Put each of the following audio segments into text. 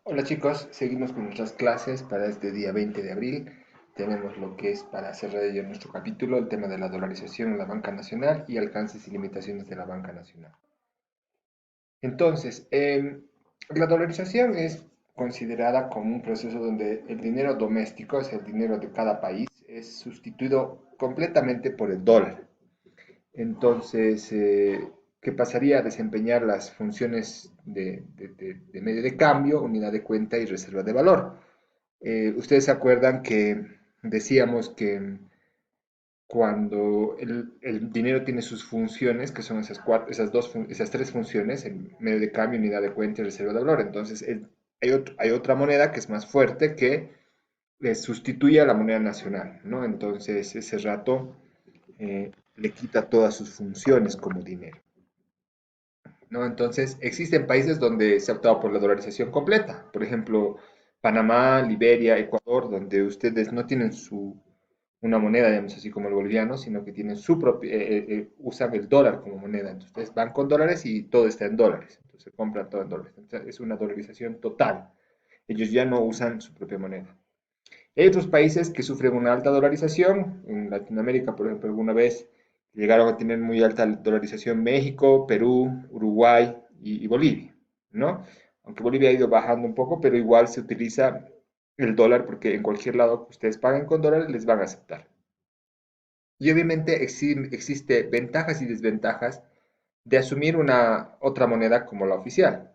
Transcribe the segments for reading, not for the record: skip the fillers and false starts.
Hola chicos, seguimos con nuestras clases para este día 20 de abril. Tenemos lo que es para cerrar ya nuestro capítulo, el tema de la dolarización en la banca nacional y alcances y limitaciones de la banca nacional. Entonces, la dolarización es considerada como un proceso donde el dinero doméstico, es el dinero de cada país, es sustituido completamente por el dólar. Entonces, que pasaría a desempeñar las funciones de medio de cambio, unidad de cuenta y reserva de valor. Ustedes se acuerdan que decíamos que cuando el dinero tiene sus funciones, que son esas tres funciones, el medio de cambio, unidad de cuenta y reserva de valor. Entonces, hay otra moneda que es más fuerte que sustituye a la moneda nacional, ¿no? Entonces, ese rato le quita todas sus funciones como dinero, ¿no? Entonces, existen países donde se ha optado por la dolarización completa. Por ejemplo, Panamá, Liberia, Ecuador, donde ustedes no tienen una moneda, digamos así como el boliviano, sino que tienen su propio, usan el dólar como moneda. Entonces, ustedes van con dólares y todo está en dólares. Entonces, compran todo en dólares. Entonces, es una dolarización total. Ellos ya no usan su propia moneda. Hay otros países que sufren una alta dolarización. En Latinoamérica, por ejemplo, alguna vez llegaron a tener muy alta dolarización México, Perú, Uruguay y Bolivia, ¿no? Aunque Bolivia ha ido bajando un poco, pero igual se utiliza el dólar porque en cualquier lado que ustedes paguen con dólares les van a aceptar. Y obviamente existe ventajas y desventajas de asumir una otra moneda como la oficial.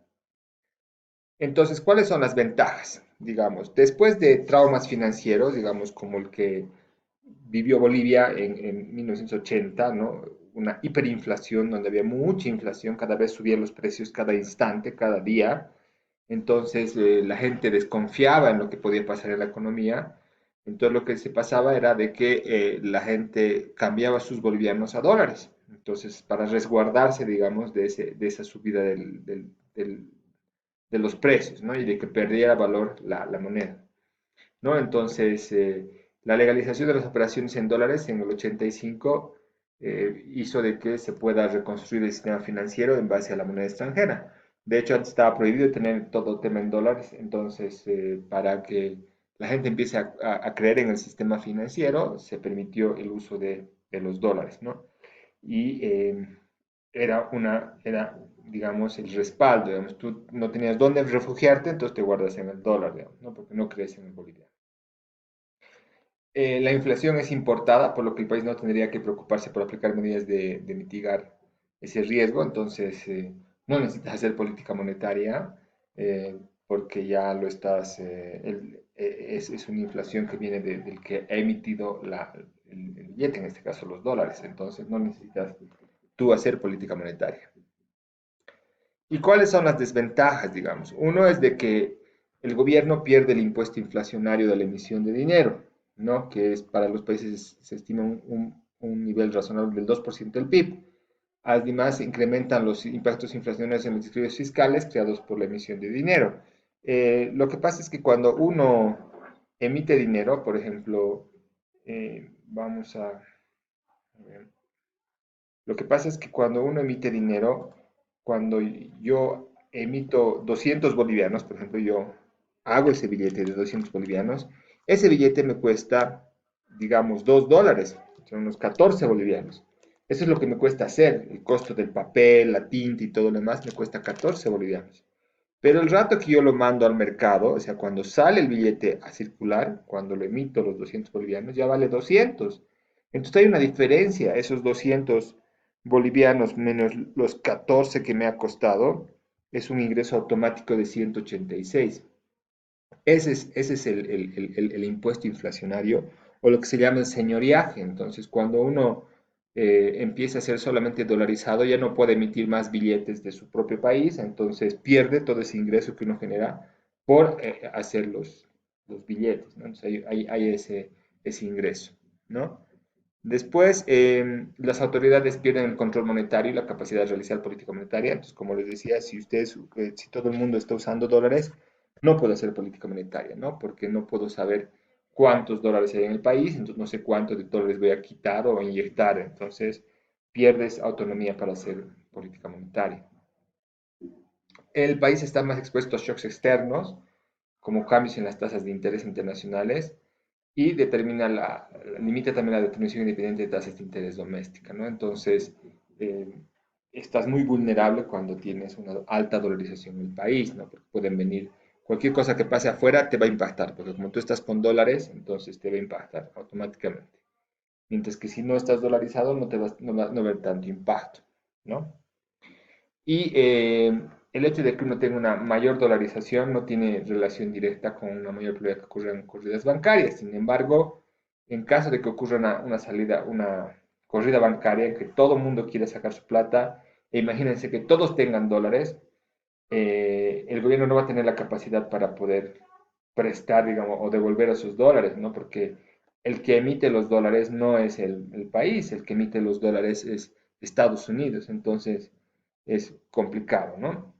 Entonces, ¿cuáles son las ventajas? Digamos, después de traumas financieros, digamos, como el que vivió Bolivia en 1980, ¿no? Una hiperinflación donde había mucha inflación, cada vez subían los precios cada instante, cada día. Entonces la gente desconfiaba en lo que podía pasar en la economía. Entonces lo que se pasaba era de que la gente cambiaba sus bolivianos a dólares. Entonces, para resguardarse, digamos, de esa subida de los precios, ¿no? Y de que perdiera valor la moneda, ¿no? Entonces, la legalización de las operaciones en dólares en el 85 hizo de que se pueda reconstruir el sistema financiero en base a la moneda extranjera. De hecho, antes estaba prohibido tener todo tema en dólares, entonces, para que la gente empiece a creer en el sistema financiero, se permitió el uso de los dólares, ¿no? Y era, digamos, el respaldo, digamos, tú no tenías dónde refugiarte, entonces te guardas en el dólar, digamos, ¿no? Porque no crees en el boliviano. La inflación es importada, por lo que el país no tendría que preocuparse por aplicar medidas de mitigar ese riesgo, entonces no necesitas hacer política monetaria porque ya lo estás, es una inflación que viene del que ha emitido el billete, en este caso los dólares, entonces no necesitas tú hacer política monetaria. ¿Y cuáles son las desventajas, digamos? Uno es de que el gobierno pierde el impuesto inflacionario de la emisión de dinero, ¿no? Que es para los países se estima un nivel razonable del 2% del PIB. Además, incrementan los impactos inflacionarios en los desafíos fiscales creados por la emisión de dinero. Lo que pasa es que cuando uno emite dinero, por ejemplo, vamos a ver, lo que pasa es que cuando uno emite dinero, cuando yo emito 200 bolivianos, por ejemplo, yo hago ese billete de 200 bolivianos, ese billete me cuesta, digamos, $2, son unos 14 bolivianos. Eso es lo que me cuesta hacer, el costo del papel, la tinta y todo lo demás me cuesta 14 bolivianos. Pero el rato que yo lo mando al mercado, o sea, cuando sale el billete a circular, cuando lo emito los 200 bolivianos, ya vale 200. Entonces hay una diferencia, esos 200 bolivianos menos los 14 que me ha costado, es un ingreso automático de 186. Ese es el impuesto inflacionario o lo que se llama el señoriaje. Entonces, cuando uno empieza a ser solamente dolarizado, ya no puede emitir más billetes de su propio país, entonces pierde todo ese ingreso que uno genera por hacer los billetes, ¿no? Entonces, hay ese ingreso, ¿no? Después, las autoridades pierden el control monetario y la capacidad de realizar política monetaria. Entonces, como les decía, si todo el mundo está usando dólares, no puedo hacer política monetaria, ¿no? Porque no puedo saber cuántos dólares hay en el país, entonces no sé cuántos de dólares voy a quitar o inyectar. Entonces, pierdes autonomía para hacer política monetaria. El país está más expuesto a shocks externos, como cambios en las tasas de interés internacionales y limita también la determinación independiente de tasas de interés doméstica, ¿no? Entonces, eh, estás muy vulnerable cuando tienes una alta dolarización en el país, ¿no? Porque pueden venir, cualquier cosa que pase afuera te va a impactar, porque como tú estás con dólares, entonces te va a impactar automáticamente. Mientras que si no estás dolarizado, no va a haber tanto impacto, ¿no? Y el hecho de que uno tenga una mayor dolarización no tiene relación directa con una mayor probabilidad que ocurran corridas bancarias. Sin embargo, en caso de que ocurra una corrida bancaria en que todo el mundo quiera sacar su plata, e imagínense que todos tengan dólares, el gobierno no va a tener la capacidad para poder prestar, digamos, o devolver esos dólares, ¿no? Porque el que emite los dólares no es el país, el que emite los dólares es Estados Unidos. Entonces, es complicado, ¿no?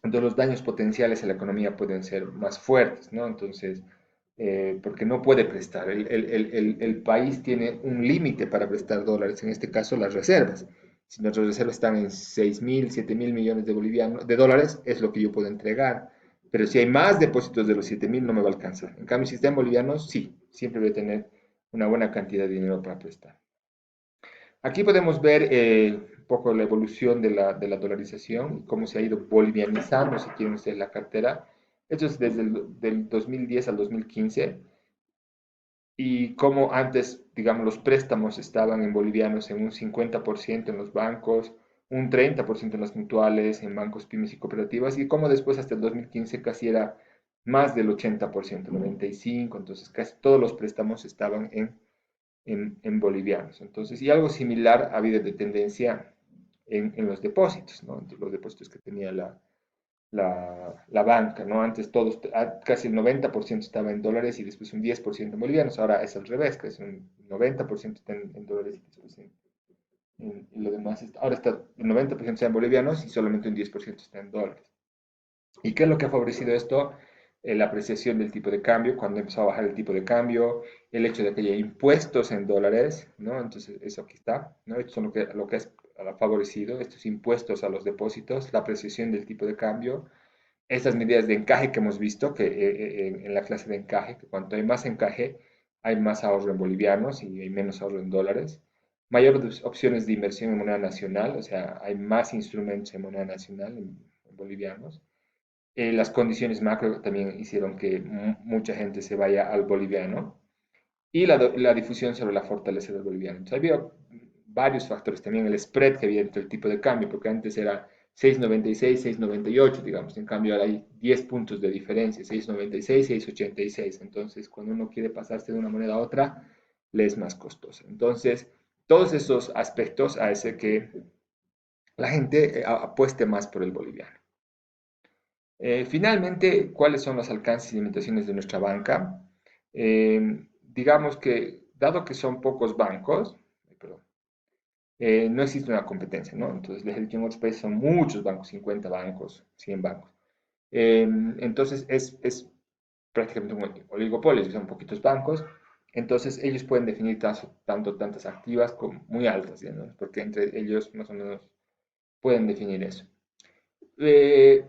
Entonces los daños potenciales a la economía pueden ser más fuertes, ¿no? Entonces, porque no puede prestar. El país tiene un límite para prestar dólares, en este caso las reservas. Si nuestras reservas están en 6.000, 7.000 millones de dólares, es lo que yo puedo entregar. Pero si hay más depósitos de los 7.000, no me va a alcanzar. En cambio, si está en bolivianos, sí, siempre voy a tener una buena cantidad de dinero para prestar. Aquí podemos ver un poco la evolución de la dolarización y cómo se ha ido bolivianizando, si quieren ustedes, la cartera. Esto es desde del 2010 al 2015 y cómo antes, digamos, los préstamos estaban en bolivianos en un 50% en los bancos, un 30% en las mutuales, en bancos, pymes y cooperativas, y cómo después hasta el 2015 casi era más del 80%, 95%, entonces casi todos los préstamos estaban en bolivianos. Entonces, y algo similar ha habido de tendencia en los depósitos, ¿no? Entre los depósitos que tenía la banca, ¿no? Antes todos, casi el 90% estaba en dólares y después un 10% en bolivianos. Ahora es al revés, que es un 90% está en dólares y después lo demás ahora está el 90% está en bolivianos y solamente un 10% está en dólares. ¿Y qué es lo que ha favorecido esto? La apreciación del tipo de cambio, cuando empezó a bajar el tipo de cambio, el hecho de que haya impuestos en dólares, ¿no? Entonces, eso aquí está, ¿no? Esto es lo que ha favorecido, estos impuestos a los depósitos, la apreciación del tipo de cambio, estas medidas de encaje que hemos visto, que en la clase de encaje, que cuanto hay más encaje, hay más ahorro en bolivianos y hay menos ahorro en dólares. Mayores opciones de inversión en moneda nacional, o sea, hay más instrumentos en moneda nacional, en bolivianos. Las condiciones macro también hicieron que mucha gente se vaya al boliviano y la difusión sobre la fortaleza del boliviano. Entonces, había varios factores, también el spread que había entre el tipo de cambio, porque antes era 6,96, 6,98, digamos, en cambio ahora hay 10 puntos de diferencia, 6,96, 6,86. Entonces, cuando uno quiere pasarse de una moneda a otra, le es más costoso. Entonces, todos esos aspectos hacen que la gente apueste más por el boliviano. Finalmente, ¿cuáles son los alcances y limitaciones de nuestra banca? Digamos que, dado que son pocos bancos, perdón, no existe una competencia, ¿no? Entonces, les he dicho, en otros países son muchos bancos, 50 bancos, 100 bancos. Entonces, es prácticamente un oligopolio, son poquitos bancos. Entonces, ellos pueden definir tantas activas como muy altas, ¿no? Porque entre ellos más o menos pueden definir eso. Eh,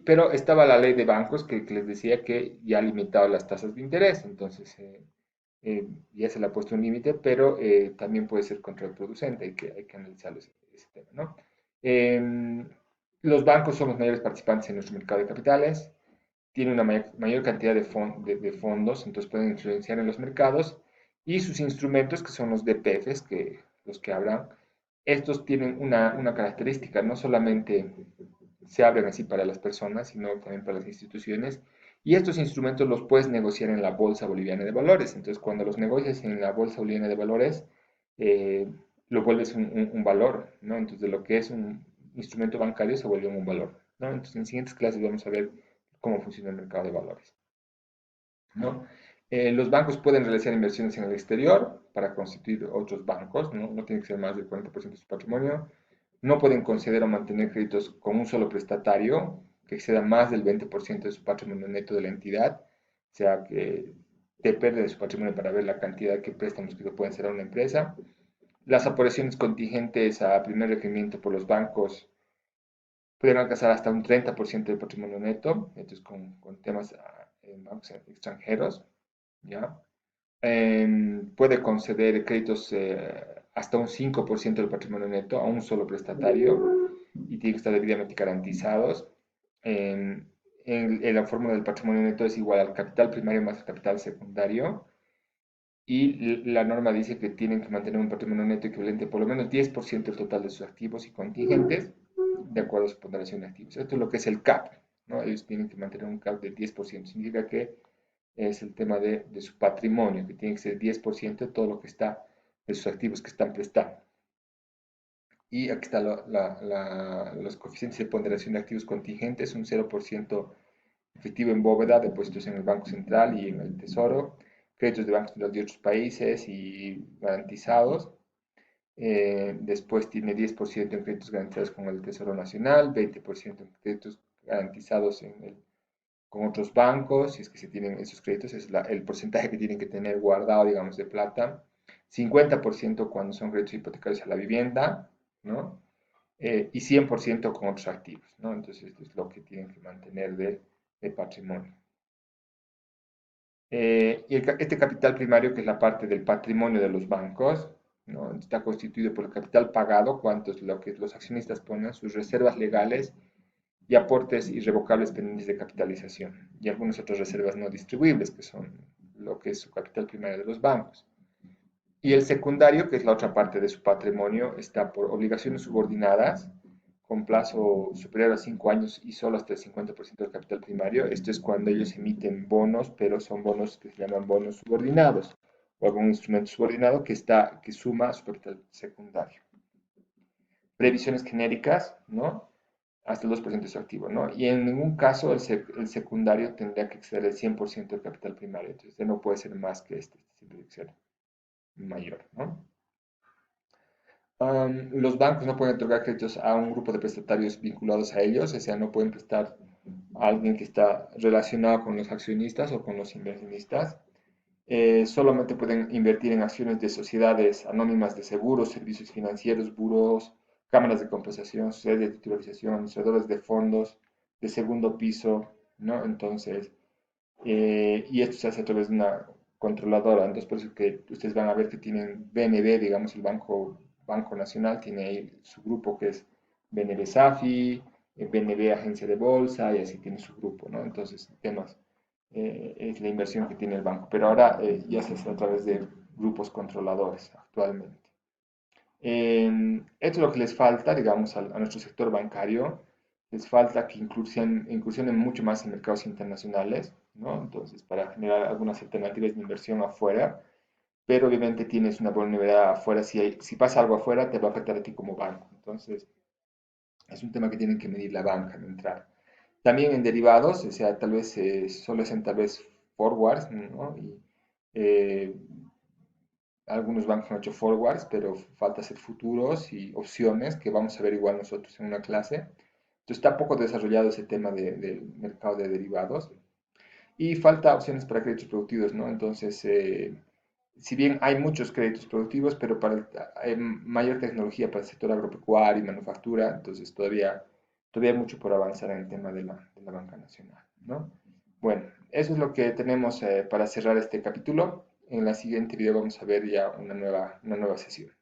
pero estaba la ley de bancos que les decía que ya limitaba las tasas de interés, entonces ya se le ha puesto un límite, pero también puede ser contraproducente, hay que analizar ese tema, ¿no? Em, los bancos son los mayores participantes en nuestro mercado de capitales, tienen una mayor cantidad de fondos, entonces pueden influenciar en los mercados, y sus instrumentos, que son los DPFs, los que hablan, estos tienen una característica, no solamente se abren así para las personas, sino también para las instituciones. Y estos instrumentos los puedes negociar en la Bolsa Boliviana de Valores. Entonces, cuando los negocias en la Bolsa Boliviana de Valores, eh, lo vuelves un valor, ¿no? Entonces, de lo que es un instrumento bancario se vuelve un valor, ¿no? Entonces, en siguientes clases vamos a ver cómo funciona el mercado de valores, ¿no? Los bancos pueden realizar inversiones en el exterior para constituir otros bancos, ¿no? No tiene que ser más del 40% de su patrimonio. No pueden conceder o mantener créditos con un solo prestatario que exceda más del 20% de su patrimonio neto de la entidad, o sea, que depende de su patrimonio para ver la cantidad que préstamos que pueden ser a una empresa. Las operaciones contingentes a primer requerimiento por los bancos pueden alcanzar hasta un 30% del patrimonio neto, entonces con temas en bancos extranjeros, ¿ya? Puede conceder créditos hasta un 5% del patrimonio neto a un solo prestatario y tienen que estar debidamente garantizados. En la fórmula del patrimonio neto es igual al capital primario más el capital secundario y la norma dice que tienen que mantener un patrimonio neto equivalente a por lo menos 10% del total de sus activos y contingentes de acuerdo a su ponderación de activos. Esto es lo que es el CAP, ¿no? Ellos tienen que mantener un CAP del 10%. Significa que es el tema de su patrimonio, que tiene que ser 10% de todo lo que está, de sus activos que están prestando. Y aquí están los coeficientes de ponderación de activos contingentes, un 0% efectivo en bóveda, depósitos en el Banco Central y en el Tesoro, créditos de bancos de otros países y garantizados. Después tiene 10% en créditos garantizados con el Tesoro Nacional, 20% en créditos garantizados con otros bancos, si es que se tienen esos créditos, es el porcentaje que tienen que tener guardado, digamos, de plata. 50% cuando son créditos hipotecarios a la vivienda, ¿no? Y 100% con otros activos, ¿no? Entonces, esto es lo que tienen que mantener de patrimonio. Y este capital primario, que es la parte del patrimonio de los bancos, ¿no? Está constituido por el capital pagado, cuánto es lo que los accionistas ponen, sus reservas legales y aportes irrevocables pendientes de capitalización, y algunas otras reservas no distribuibles, que son lo que es su capital primario de los bancos. Y el secundario, que es la otra parte de su patrimonio, está por obligaciones subordinadas con plazo superior a 5 años y solo hasta el 50% del capital primario. Esto es cuando ellos emiten bonos, pero son bonos que se llaman bonos subordinados o algún instrumento subordinado que suma a su capital secundario. Previsiones genéricas, ¿no? Hasta el 2% de su activo, ¿no? Y en ningún caso el secundario tendría que exceder el 100% del capital primario. Entonces, no puede ser más que siempre tiene que ser mayor, ¿no? Los bancos no pueden otorgar créditos a un grupo de prestatarios vinculados a ellos, o sea, no pueden prestar a alguien que está relacionado con los accionistas o con los inversionistas. Solamente pueden invertir en acciones de sociedades anónimas de seguros, servicios financieros, buros, cámaras de compensación, sociedades de titularización, administradores de fondos de segundo piso, ¿no? Entonces, y esto se hace a través de una controladora. Entonces, por eso que ustedes van a ver que tienen BNB, digamos, el Banco Nacional, tiene ahí su grupo que es BNB Safi, BNB Agencia de Bolsa, y así tiene su grupo, ¿no? Entonces, temas, es la inversión que tiene el banco. Pero ahora ya se hace a través de grupos controladores actualmente. Esto es lo que les falta, digamos, a nuestro sector bancario. Les falta que incursionen mucho más en mercados internacionales, ¿no? Entonces, para generar algunas alternativas de inversión afuera, pero obviamente tienes una vulnerabilidad afuera. Si pasa algo afuera, te va a afectar a ti como banco. Entonces, es un tema que tienen que medir la banca al entrar. También en derivados, o sea, tal vez solo hacen tal vez forwards, ¿no? Y eh, algunos bancos han hecho forwards, pero falta hacer futuros y opciones que vamos a ver igual nosotros en una clase. Entonces está poco desarrollado ese tema del mercado de derivados y falta opciones para créditos productivos, ¿no? Entonces, si bien hay muchos créditos productivos, pero hay mayor tecnología para el sector agropecuario y manufactura, entonces todavía hay mucho por avanzar en el tema de la banca nacional, ¿no? Bueno, eso es lo que tenemos para cerrar este capítulo. En la siguiente video vamos a ver ya una nueva sesión.